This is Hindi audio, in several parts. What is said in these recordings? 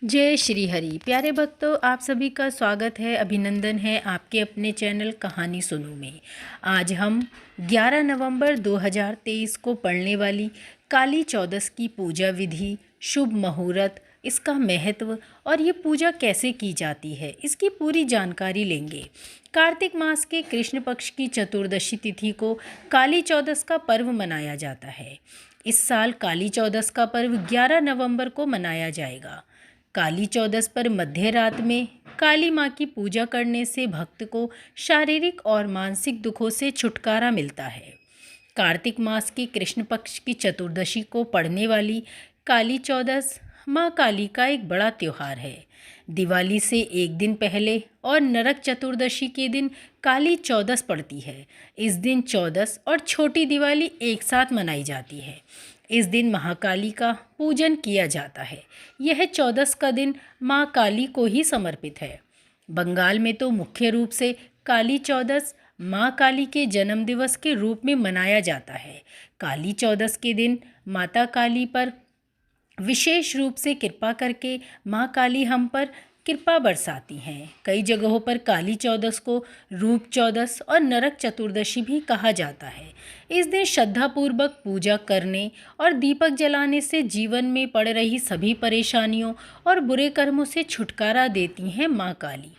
जय श्री हरि। प्यारे भक्तों, आप सभी का स्वागत है, अभिनंदन है आपके अपने चैनल कहानी सुनो में। आज हम 11 नवंबर 2023 को पड़ने वाली काली चौदस की पूजा विधि, शुभ मुहूर्त, इसका महत्व और ये पूजा कैसे की जाती है, इसकी पूरी जानकारी लेंगे। कार्तिक मास के कृष्ण पक्ष की चतुर्दशी तिथि को काली चौदस का पर्व मनाया जाता है। इस साल काली चौदस का पर्व 11 नवंबर को मनाया जाएगा। काली चौदस पर मध्य रात में काली माँ की पूजा करने से भक्त को शारीरिक और मानसिक दुखों से छुटकारा मिलता है। कार्तिक मास की कृष्ण पक्ष की चतुर्दशी को पड़ने वाली काली चौदस माँ काली का एक बड़ा त्यौहार है। दिवाली से एक दिन पहले और नरक चतुर्दशी के दिन काली चौदस पड़ती है। इस दिन चौदस और छोटी दिवाली एक साथ मनाई जाती है। इस दिन महाकाली का पूजन किया जाता है। यह चौदस का दिन माँ काली को ही समर्पित है। बंगाल में तो मुख्य रूप से काली चौदस माँ काली के जन्म दिवस के रूप में मनाया जाता है। काली चौदस के दिन माता काली पर विशेष रूप से कृपा करके माँ काली हम पर कृपा बरसाती हैं। कई जगहों पर काली चौदस को रूप चौदस और नरक चतुर्दशी भी कहा जाता है। इस दिन श्रद्धापूर्वक पूजा करने और दीपक जलाने से जीवन में पड़ रही सभी परेशानियों और बुरे कर्मों से छुटकारा देती हैं माँ काली।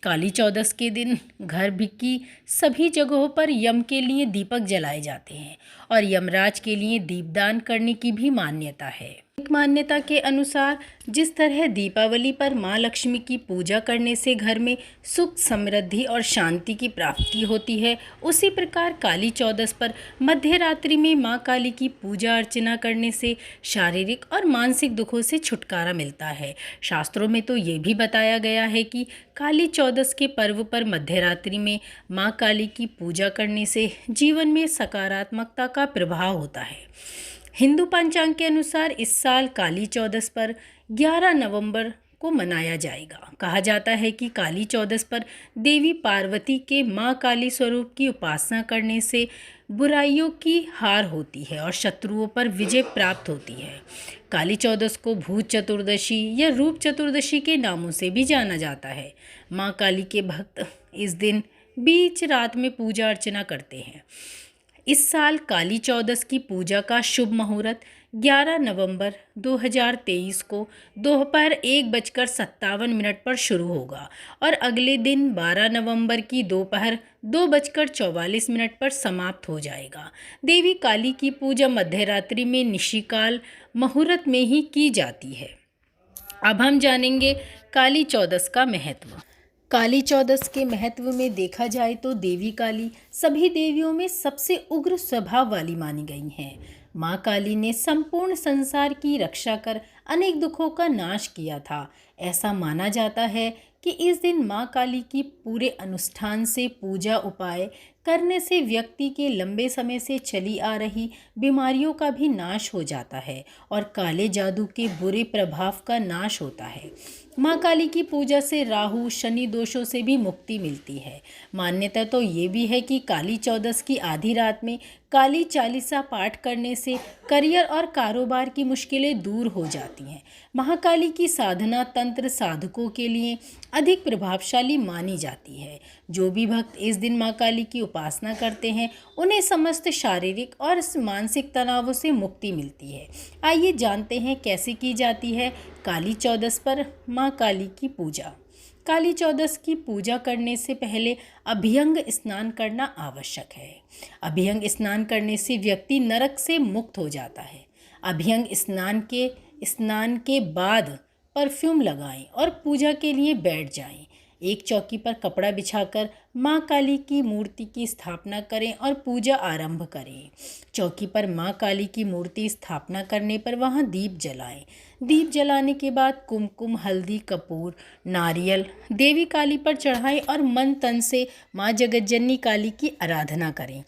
काली चौदस के दिन घर की सभी जगहों पर यम के लिए दीपक जलाए जाते हैं और यमराज के लिए दीपदान करने की भी मान्यता है। एक मान्यता के अनुसार जिस तरह दीपावली पर माँ लक्ष्मी की पूजा करने से घर में सुख, समृद्धि और शांति की प्राप्ति होती है, उसी प्रकार काली चौदस पर मध्य रात्रि में माँ काली की पूजा अर्चना करने से शारीरिक और मानसिक दुखों से छुटकारा मिलता है। शास्त्रों में तो ये भी बताया गया है कि काली चौदस के पर्व पर मध्य रात्रि में माँ काली की पूजा करने से जीवन में सकारात्मकता का प्रभाव होता है। हिंदू पंचांग के अनुसार इस साल काली चौदस पर 11 नवंबर को मनाया जाएगा। कहा जाता है कि काली चौदस पर देवी पार्वती के माँ काली स्वरूप की उपासना करने से बुराइयों की हार होती है और शत्रुओं पर विजय प्राप्त होती है। काली चौदस को भूत चतुर्दशी या रूप चतुर्दशी के नामों से भी जाना जाता है। माँ काली के भक्त इस दिन बीच रात में पूजा अर्चना करते हैं। इस साल काली चौदस की पूजा का शुभ मुहूर्त 11 नवंबर 2023 को दोपहर 1:57 पर शुरू होगा और अगले दिन 12 नवंबर की दोपहर 2:44 पर समाप्त हो जाएगा। देवी काली की पूजा मध्यरात्रि में निशिकाल मुहूर्त में ही की जाती है। अब हम जानेंगे काली चौदस का महत्व। काली चौदस के महत्व में देखा जाए तो देवी काली सभी देवियों में सबसे उग्र स्वभाव वाली मानी गई हैं। माँ काली ने संपूर्ण संसार की रक्षा कर अनेक दुखों का नाश किया था। ऐसा माना जाता है कि इस दिन माँ काली की पूरे अनुष्ठान से पूजा उपाय करने से व्यक्ति के लंबे समय से चली आ रही बीमारियों का भी नाश हो जाता है और काले जादू के बुरे प्रभाव का नाश होता है। माँ काली की पूजा से राहु शनि दोषों से भी मुक्ति मिलती है। मान्यता तो ये भी है कि काली चौदस की आधी रात में काली चालीसा पाठ करने से करियर और कारोबार की मुश्किलें दूर हो जाती हैं। महाकाली की साधना तंत्र साधकों के लिए अधिक प्रभावशाली मानी जाती है। जो भी भक्त इस दिन माँ काली की उपासना करते हैं उन्हें समस्त शारीरिक और मानसिक तनावों से मुक्ति मिलती है। आइए जानते हैं कैसे की जाती है काली चौदस पर माँ काली की पूजा। काली चौदस की पूजा करने से पहले अभ्यंग स्नान करना आवश्यक है। अभ्यंग स्नान करने से व्यक्ति नरक से मुक्त हो जाता है। अभ्यंग स्नान के बाद परफ्यूम लगाएं और पूजा के लिए बैठ जाएं। एक चौकी पर कपड़ा बिछाकर माँ काली की मूर्ति की स्थापना करें और पूजा आरंभ करें। चौकी पर माँ काली की मूर्ति स्थापना करने पर वहाँ दीप जलाएं। दीप जलाने के बाद कुमकुम, हल्दी, कपूर, नारियल देवी काली पर चढ़ाएं और मन तन से माँ जगतजननी काली की आराधना करें।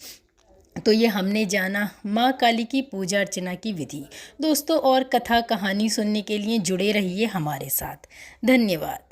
तो ये हमने जाना माँ काली की पूजा अर्चना की विधि। दोस्तों, और कथा कहानी सुनने के लिए जुड़े रहिए हमारे साथ। धन्यवाद।